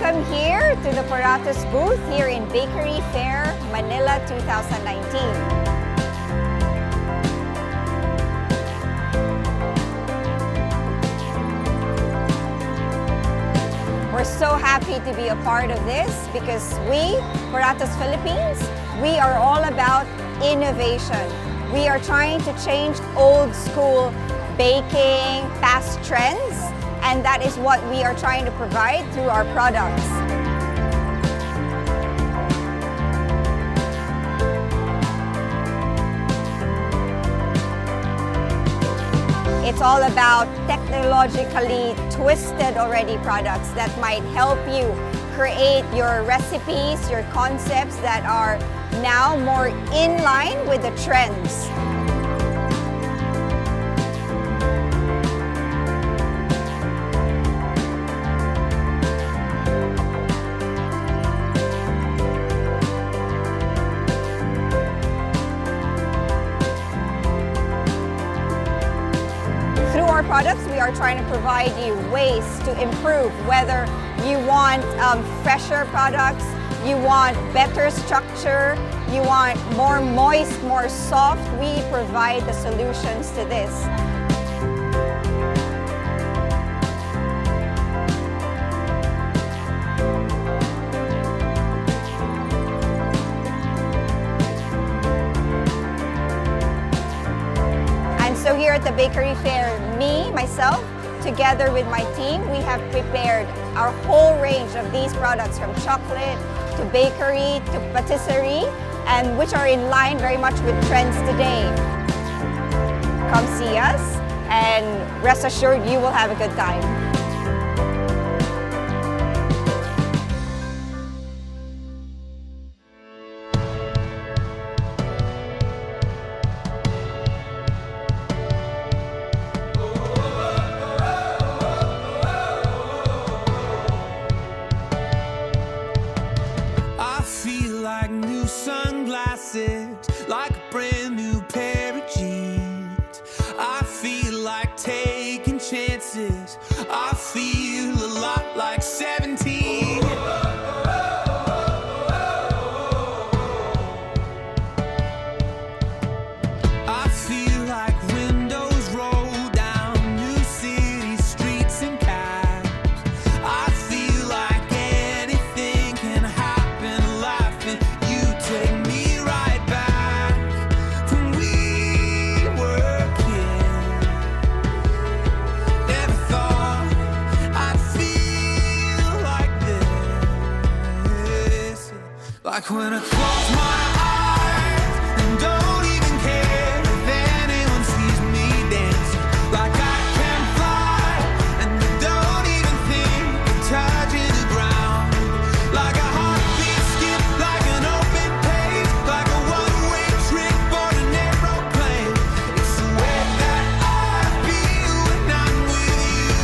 Welcome here to the Puratos booth here in Bakery Fair, Manila 2019. We're so happy to be a part of this because we, Puratos Philippines, we are all about innovation. We are trying to change old school baking, past trends, and that is what we are trying to provide through our products. It's all about technologically twisted already products that might help you create your recipes, your concepts that are now more in line with the trends. Through our products, we are trying to provide you ways to improve, whether you want fresher products, you want better structure, you want more moist, more soft. We provide the solutions to this. So here at the Bakery Fair, myself, together with my team, we have prepared our whole range of these products from chocolate to bakery to patisserie, and which are in line very much with trends today. Come see us and rest assured you will have a good time. Like new sunglasses, like a brand new pair of jeans. I feel like taking chances. I feel a lot like 17. I feel like windows roll down new city streets and cabs. I feel like anything can happen. You take me right back when we were kids. Never thought I'd feel like this. Like when I close my eyes and don't even care if anyone sees me dancing. Like I can fly and I don't even think of touching the ground. Like a heartbeat skip, like an open page, like a one-way trip on an aeroplane. It's the way that I feel when I'm with you.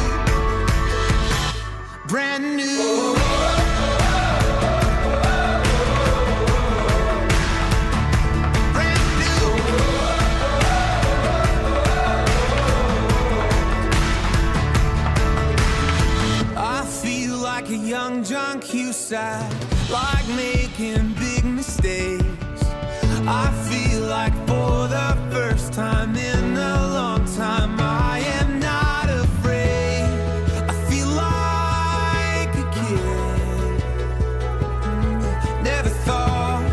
Brand new. Like a young John Cusack, like making big mistakes. I feel like for the first time in a long time, I am not afraid. I feel like a kid. Never thought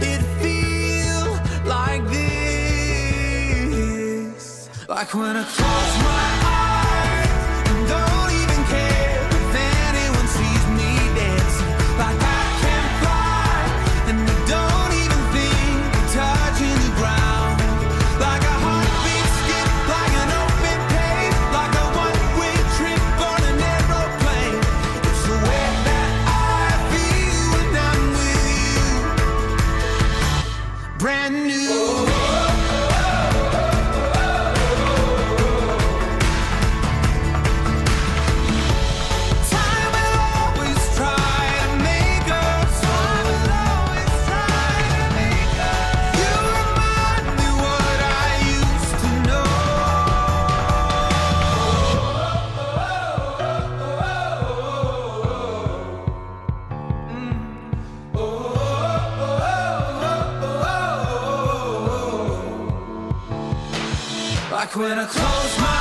it'd feel like this. Like when I close my eyes and don't even care. Like I can fly and I don't even think of touching the ground. Like a heartbeat skip, like an open page, like a one-way trip on an aeroplane. It's the way that I feel when I'm with you. Brand new. Like when I close my